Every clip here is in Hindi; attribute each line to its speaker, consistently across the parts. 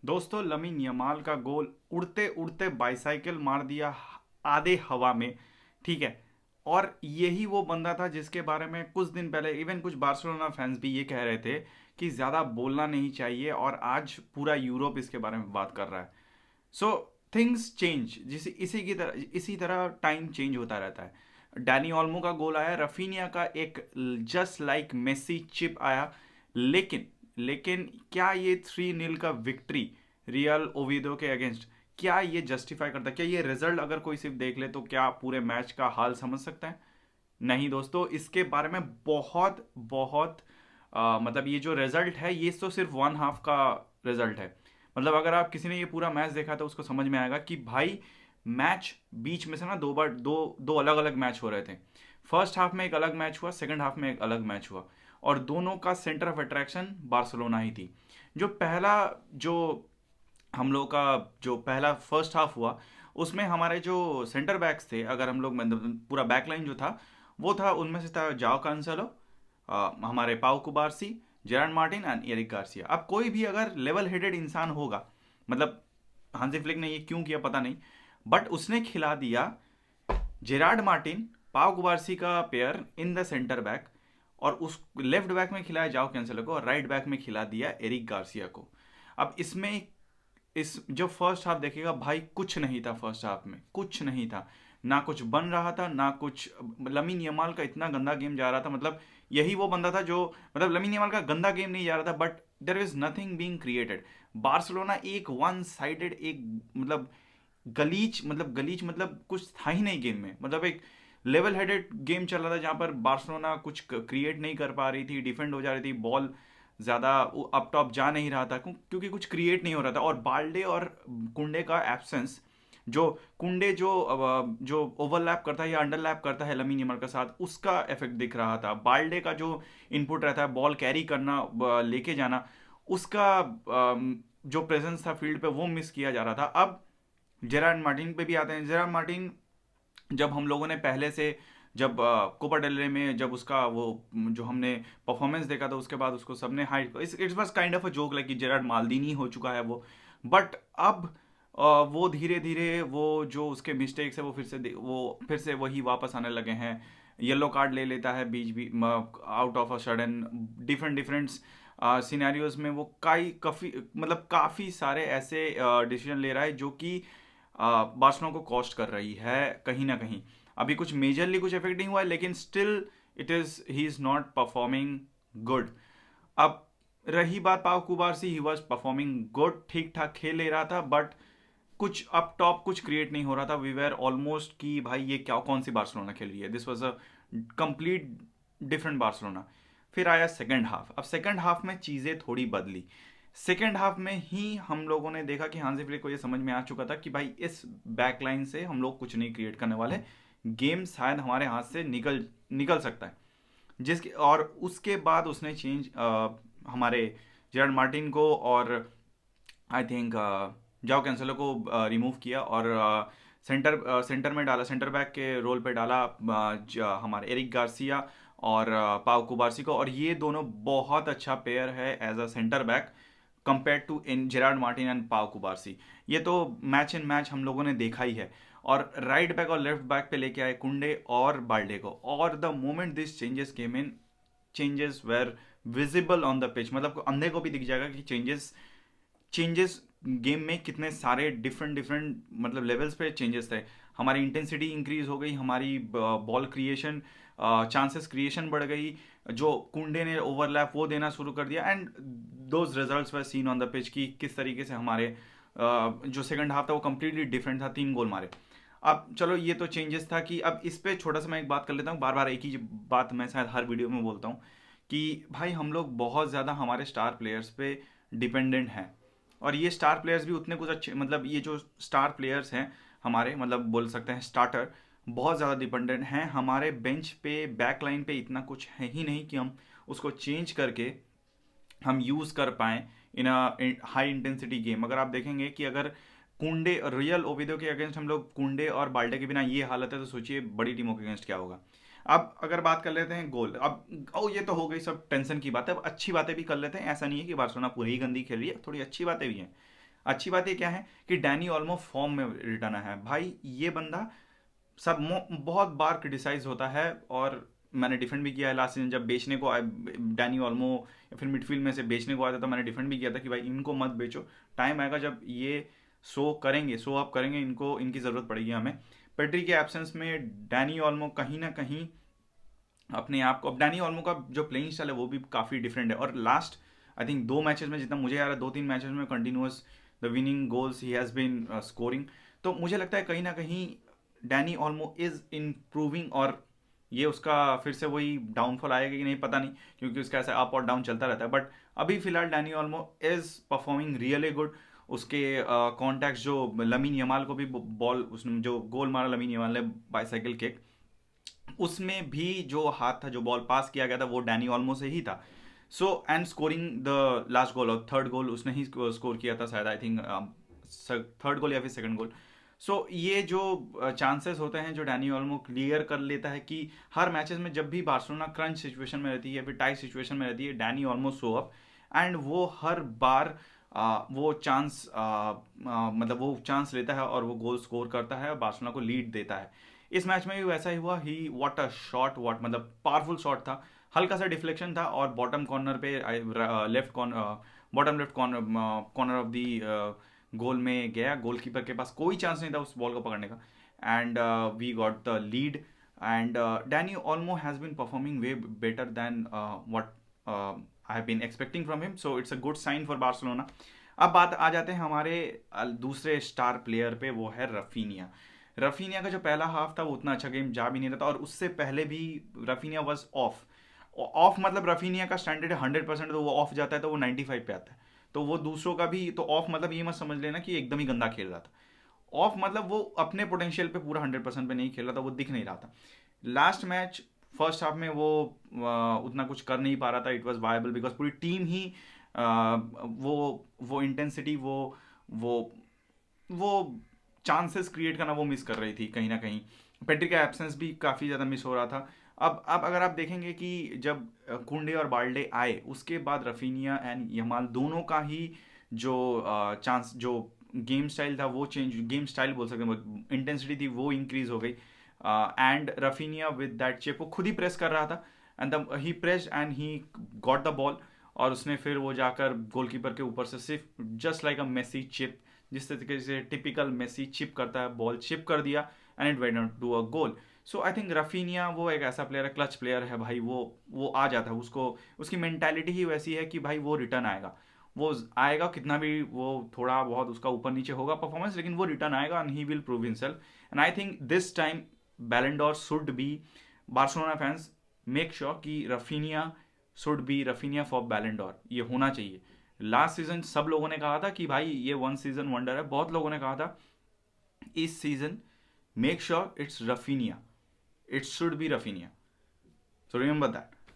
Speaker 1: दोस्तों लमीन यमाल का गोल उड़ते उड़ते बाइसाइकिल मार दिया आधे हवा में। ठीक है। और यही वो बंदा था जिसके बारे में कुछ दिन पहले इवन कुछ बार्सिलोना फैंस भी ये कह रहे थे कि ज़्यादा बोलना नहीं चाहिए, और आज पूरा यूरोप इसके बारे में बात कर रहा है। सो थिंग्स चेंज, जिसे इसी तरह टाइम चेंज होता रहता है। डैनी ऑल्मो का गोल आया, रफीनिया का एक जस्ट लाइक मेसी चिप आया। लेकिन लेकिन क्या ये 3-0 का विक्ट्री रियल ओविडो के अगेंस्ट, क्या ये जस्टिफाई करता है? क्या ये रिजल्ट अगर कोई सिर्फ देख ले तो क्या पूरे मैच का हाल समझ सकता है? नहीं दोस्तों, इसके बारे में बहुत बहुत मतलब ये जो रिजल्ट है ये तो सिर्फ वन हाफ का रिजल्ट है। मतलब अगर आप किसी ने ये पूरा मैच देखा तो उसको समझ में आएगा कि भाई मैच बीच में से ना दो बार दो दो अलग अलग मैच हो रहे थे। फर्स्ट हाफ में एक अलग मैच हुआ, सेकंड हाफ में एक अलग मैच हुआ, और दोनों का सेंटर ऑफ अट्रैक्शन बार्सिलोना ही थी। जो पहला जो हम लोग का जो पहला फर्स्ट हाफ हुआ उसमें हमारे जो सेंटर बैक्स थे, अगर हम लोग मतलब पूरा बैकलाइन जो था वो था, उनमें से था जाओ कांसेलो, हमारे Pau Cubarsi, Gerard Martin and Eric Garcia. अब कोई भी अगर लेवल हेडेड इंसान होगा, मतलब हांसी फ्लिक ने ये क्यों किया पता नहीं, बट उसने खिला दिया जेराड मार्टिन पाव कुबार्सी का pair in the centre back, और उस लेफ्ट बैक में खिलाया जाओ कैंसेलो को, और राइट बैक में खिला दिया एरिक गार्सिया को। अब इसमें इस जो फर्स्ट हाफ देखेगा भाई, कुछ नहीं था फर्स्ट हाफ में, कुछ नहीं था। ना कुछ बन रहा था ना कुछ। लमीन यमाल का इतना गंदा गेम जा रहा था, मतलब यही वो बंदा था जो, मतलब लमीन यमाल का गंदा गेम नहीं जा रहा था, but there is nothing being created. Barcelona एक वन साइडेड, एक मतलब गलीच मतलब कुछ था ही नहीं गेम में। मतलब एक लेवल हेडेड गेम चल रहा था जहां पर बार्सिलोना कुछ क्रिएट नहीं कर पा रही थी, डिफेंड हो जा रही थी, बॉल ज़्यादा अप टॉप जा नहीं रहा था क्योंकि कुछ क्रिएट नहीं हो रहा था। और बाल्डे और कुंडे का एब्सेंस, जो कुंडे जो ओवरलैप करता है या अंडरलैप करता है लमीन यमाल के साथ, उसका इफेक्ट दिख रहा था। बाल्डे का जो इनपुट रहता है बॉल कैरी करना, लेके जाना, उसका जो प्रेजेंस था फील्ड पे वो मिस किया जा रहा था। अब जेरार्ड मार्टिन पे भी आते हैं। जेरार्ड मार्टिन, जब हम लोगों ने पहले से, जब कोपा डेल रे में जब उसका वो जो हमने परफॉर्मेंस देखा था उसके बाद उसको सबने height, it's was kind of a joke like कि जेरार्ड माल्दीनी हो चुका है वो। बट अब वो धीरे धीरे वो जो उसके मिस्टेक्स है वो फिर से वही वापस आने लगे हैं। येलो कार्ड ले लेता है बीच भी out of a sudden, different different scenarios में वो काफ़ी मतलब काफ़ी सारे ऐसे डिसीजन ले रहा है जो कि बार्सिलोना को कॉस्ट कर रही है कहीं ना कहीं। अभी कुछ मेजरली कुछ इफेक्ट नहीं हुआ है, लेकिन still it is he is not performing good. अब रही बात Pau Cubarsi, he was performing good, ठीक ठाक खेल ले रहा था, बट कुछ अप टॉप कुछ क्रिएट नहीं हो रहा था। वी वेर ऑलमोस्ट कि भाई ये क्या कौन सी बार्सिलोना खेल रही है, this was a complete different Barcelona. फिर आया सेकेंड हाफ। अब सेकेंड हाफ में चीज़ें थोड़ी बदली। सेकेंड हाफ में ही हम लोगों ने देखा कि हांसी फ्लिक को ये समझ में आ चुका था कि भाई इस बैकलाइन से हम लोग कुछ नहीं क्रिएट करने वाले, गेम शायद हमारे हाथ से निकल निकल सकता है। जिसके और उसके बाद उसने चेंज हमारे जेरार्ड मार्टिन को और आई थिंक जाओ कैंसेलो को रिमूव किया, और सेंटर में डाला, सेंटर बैक के रोल पे डाला हमारे एरिक गार्सिया और पाव कुबार्सी को। और ये दोनों बहुत अच्छा पेयर है as a centre back compare to in Gerard Martin and Pau Cubarsi. ये तो मैच इन मैच हम लोगों ने देखा ही है। और राइट बैक और लेफ्ट बैक पे लेके आए कुंडे और बाल्डे को, और the moment this changes came in, changes were visible on the pitch. मतलब अंधे को भी दिख जाएगा कि चेंजेस चेंजेस गेम में कितने सारे डिफरेंट डिफरेंट मतलब लेवल्स पे चेंजेस थे। हमारी इंटेंसिटी इंक्रीज हो गई, हमारी बॉल क्रिएशन, चांसेस क्रिएशन बढ़ गई, जो कुंडे ने ओवरलैप वो देना शुरू कर दिया, and those results were seen on the pitch कि किस तरीके से हमारे जो सेकंड हाफ था वो कम्प्लीटली डिफरेंट था, 3 गोल मारे। अब चलो ये तो चेंजेस था कि अब इस पे छोटा सा मैं एक बात कर लेता हूँ, बार बार एक ही बात मैं शायद हर वीडियो में बोलता हूँ कि भाई हम लोग बहुत ज़्यादा हमारे स्टार प्लेयर्स पे डिपेंडेंट हैं। और ये स्टार प्लेयर्स भी उतने कुछ अच्छे, मतलब ये जो स्टार प्लेयर्स हैं हमारे, मतलब बोल सकते हैं स्टार्टर, बहुत ज़्यादा डिपेंडेंट हैं हमारे बेंच पे, बैक लाइन पे इतना कुछ है ही नहीं कि हम उसको चेंज करके हम यूज़ कर पाएँ इन अ हाई इंटेंसिटी गेम। अगर आप देखेंगे कि अगर कुंडे रियल ओविडो के अगेंस्ट हम लोग कुंडे और बाल्टे के बिना ये हालत है, तो सोचिए बड़ी टीमों के अगेंस्ट क्या होगा। अब अगर बात कर लेते हैं गोल, अब ओ ये तो हो गई सब टेंशन की बात है, अब अच्छी बातें भी कर लेते हैं। ऐसा नहीं है कि बार्सिलोना पूरी ही गंदी खेल रही है, थोड़ी अच्छी बातें भी हैं। अच्छी बात ये क्या है कि डैनी ऑल्मो फॉर्म में रिटर्न है भाई। ये बंदा बहुत बार क्रिटिसाइज होता है, और मैंने डिफेंड भी किया है लास्ट सीजन जब बेचने को आए डैनी ऑल्मो, या फिर मिडफील्ड में से बेचने को आया था, तो मैंने डिफेंड भी किया था कि भाई इनको मत बेचो, टाइम आएगा जब ये शो अप करेंगे, इनको इनकी ज़रूरत पड़ेगी हमें। पेड्री के एब्सेंस में डैनी ऑल्मो कहीं ना कहीं अपने आप को, अब डैनी ऑल्मो का जो प्लेइंग स्टाइल है वो भी काफ़ी डिफरेंट है, और लास्ट आई थिंक 2 मैचेस में, जितना मुझे याद है 2-3 मैचेस में कंटिन्यूअस द विनिंग गोल्स ही हैज़ बीन स्कोरिंग। तो मुझे लगता है कहीं ना कहीं डैनी ऑल्मो इज इम्प्रूविंग, और ये उसका फिर से वही डाउनफॉल आएगा कि नहीं पता नहीं, क्योंकि उसका ऐसा अप और डाउन चलता रहता है। बट अभी फिलहाल Danny Olmo is performing really good. उसके कॉन्टैक्ट जो लमीन यमाल को भी बॉल, उसने जो गोल मारा लमीन यमाल ने बाईसाइकिल किक, उसमें भी जो हाथ था, जो बॉल पास किया गया था, वो डैनी ऑल्मो से ही था। So and scoring the last गोल और थर्ड गोल उसने ही स्कोर किया था शायद, आई थिंक थर्ड गोल या फिर सेकंड गोल। सो ये जो चांसेस होते हैं जो डैनी ऑल्मो क्लियर कर लेता है कि हर मैचेस में जब भी बार्सिलोना क्रंच सिचुएशन में रहती है या फिर टाइट सिचुएशन में रहती है, Danny Olmo show up, and वो हर बार वो चांस मतलब वो चांस लेता है और वो गोल स्कोर करता है और बार्सिलोना को लीड देता है। इस मैच में भी वैसा ही हुआ। He what a shot, what मतलब पावरफुल शॉट था, हल्का सा डिफ्लेक्शन था और बॉटम कॉर्नर पे left corner, bottom left corner corner of the goal में गया। गोलकीपर के पास कोई चांस नहीं था उस बॉल को पकड़ने का, and we got the lead, and Dani Olmo has been performing way better than what I have been expecting from him, so it's a good sign for Barcelona. अब बात आ जाते हैं हमारे दूसरे स्टार प्लेयर पे, वो है रफीनिया। रफीनिया का जो पहला हाफ था वो उतना अच्छा गेम जा भी नहीं रहा था, और उससे पहले भी रफीनिया वॉज ऑफ। ऑफ मतलब रफीनिया का स्टैंडर्ड है 100%, तो वो ऑफ जाता है तो वो 95 पे आता है। तो वो दूसरों का भी तो ऑफ मतलब ये मत समझ लेना कि एकदम ही गंदा खेल रहा था। ऑफ मतलब वो अपने पोटेंशियल पे पूरा 100% पे नहीं खेल रहा था, वो दिख नहीं रहा था। लास्ट मैच फर्स्ट हाफ में वो उतना कुछ कर नहीं पा रहा था। इट वॉज वायबल बिकॉज पूरी टीम ही वो इंटेंसिटी, वो वो चांसेस क्रिएट करना वो मिस कर रही थी कहीं ना कहीं। पेड्री का एब्सेंस भी काफ़ी ज़्यादा मिस हो रहा था। अब अगर आप देखेंगे कि जब कुंडे और बाल्डे आए उसके बाद रफीनिया एंड यमाल दोनों का ही जो चांस, जो गेम स्टाइल था वो चेंज, गेम स्टाइल बोल सकते हैं, इंटेंसिटी थी वो इंक्रीज हो गई। And Raphinha with that chip वो खुद ही प्रेस कर रहा था, and he press and he got the ball, और उसने फिर वो जाकर गोलकीपर के ऊपर से सिर्फ just like a Messi chip, जिस तरीके से टिपिकल मेसी चिप करता है, बॉल चिप कर दिया and it went to a goal. So I think Raphinha वो एक ऐसा प्लेयर है, क्लच प्लेयर है भाई, वो आ जाता है, उसको उसकी मेंटालिटी ही वैसी है कि भाई वो रिटर्न आएगा, वो आएगा, कितना भी वो थोड़ा बहुत उसका ऊपर नीचे होगा परफॉर्मेंस, लेकिन वो रिटर्न आएगा and he will prove himself. And I think this time Ballon d'Or should be, Barcelona fans make sure कि Raphinha should be Raphinha for Ballon d'Or, ये होना चाहिए। लास्ट सीजन सब लोगों ने कहा था कि भाई ये वन सीजन वंडर है, बहुत लोगों ने कहा था। इस season make sure it's Raphinha, it should be Raphinha, so remember that.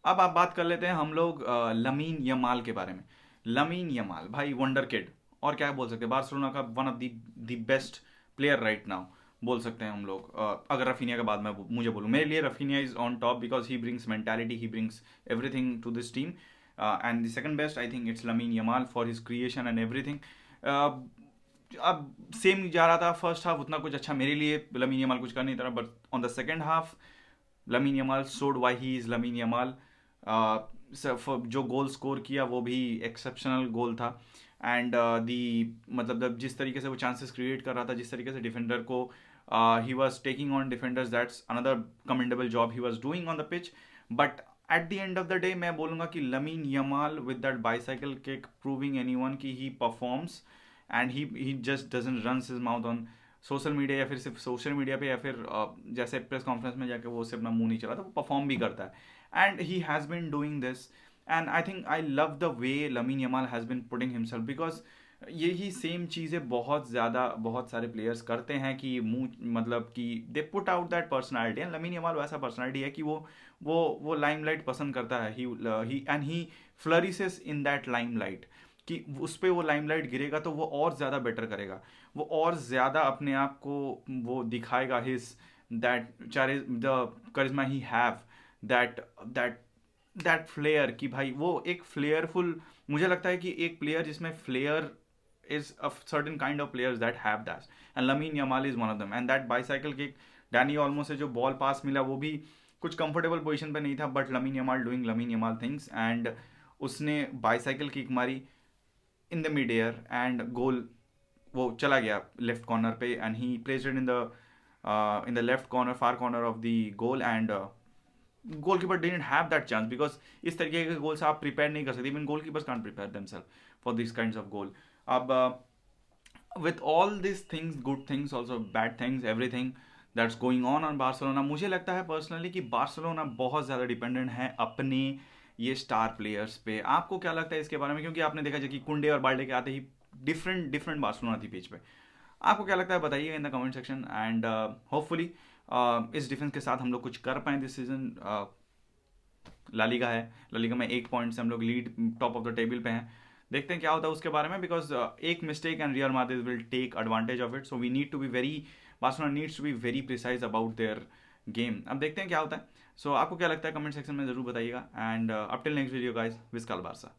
Speaker 1: अब आप बात कर लेते हैं हम लोग लमीन यमाल के बारे में। लमीन यमाल भाई वंडर किड, और क्या बोल सकते हैं, बार्सिलोना का one of the best player right now बोल सकते हैं हम लोग। अगर रफीनिया के बाद में मुझे बोलूँ, मेरे लिए Raphinha is on top because he brings mentality, he brings everything to this team. And the second best I think it's Lamine Yamal for his creation and everything. अब सेम जा रहा था फर्स्ट हाफ, उतना कुछ अच्छा मेरे लिए लमीन यमाल कुछ कर नहीं था, but on the second half Lamine Yamal showed why he is Lamine Yamal. जो गोल स्कोर किया वो भी एक्सेप्शनल गोल था, एंड दी मतलब जिस तरीके से वो चांसेस क्रिएट कर रहा था, जिस तरीके से डिफेंडर को he was taking on defenders, that's another commendable job he was doing on the pitch. But at the end of the day मैं बोलूँगा कि Lamine Yamal with that bicycle kick proving anyone कि he performs, and he just doesn't runs his mouth on social media, या फिर सिर्फ सोशल मीडिया पे, या फिर जैसे प्रेस कॉन्फ्रेंस में जाके वो सिर्फ अपना मुंह नहीं चला था, वो परफॉर्म भी करता है, and he has been doing this. And I think I love the way Lamine Yamal has been putting himself, because यही सेम चीज़ें बहुत ज़्यादा बहुत सारे प्लेयर्स करते हैं कि मुंह मतलब कि they put out that personality, and Lamine Yamal वैसा पर्सनैलिटी है कि वो लाइमलाइट पसंद करता है, ही फ्लरिसेस इन दैट लाइमलाइट, कि उस पर वो लाइमलाइट गिरेगा तो वो और ज़्यादा बेटर करेगा, वो और ज़्यादा अपने आप को वो दिखाएगा, his that the charisma he have, that that that flair, कि भाई वो एक फ्लेयरफुल, मुझे लगता है कि एक प्लेयर जिसमें flare is a certain kind of players that have that, and Lamine Yamal is one of them. And that bicycle kick, Danny Olmo से जो बॉल पास मिला वो भी कुछ कंफर्टेबल पोजीशन पे नहीं था, but Lamine Yamal doing Lamine Yamal things, and उसने बाइसाइकिल किक मारी in the mid air and goal वो चला गया लेफ्ट कॉर्नर पे, and he placed it in the left corner, far corner of the goal, and goalkeeper didn't have that chance, because इस तरीके के गोल से आप प्रिपेयर नहीं कर सकते, even goalkeepers can't prepare themselves for this kinds of goal. अब with all these things, good things also, bad things, everything that's going on Barcelona, मुझे लगता है पर्सनली कि बार्सिलोना बहुत ज़्यादा डिपेंडेंट है अपने ये स्टार प्लेयर्स पे. आपको क्या लगता है इसके बारे में, क्योंकि आपने देखा कि कुंडे और बाल्डे के आते ही डिफरेंट डिफरेंट बार्सिलोना थी पिच पे. आपको क्या लगता है बताइए in the comment section, and hopefully इस डिफेंस के साथ हम लोग कुछ कर पाएँ दिस सीजन. लालीगा है, लालीगा में 1 पॉइंट से हम लोग lead top of the table पे हैं. देखते हैं क्या होता है उसके बारे में, बिकॉज एक mistake and Real Madrid will take advantage of it. So we need to be very, Barcelona needs to be very precise about their game. अब देखते हैं क्या होता है. सो आपको क्या लगता है कमेंट सेक्शन में जरूर बताइएगा, and up till next video guys, विस्काल बारसा.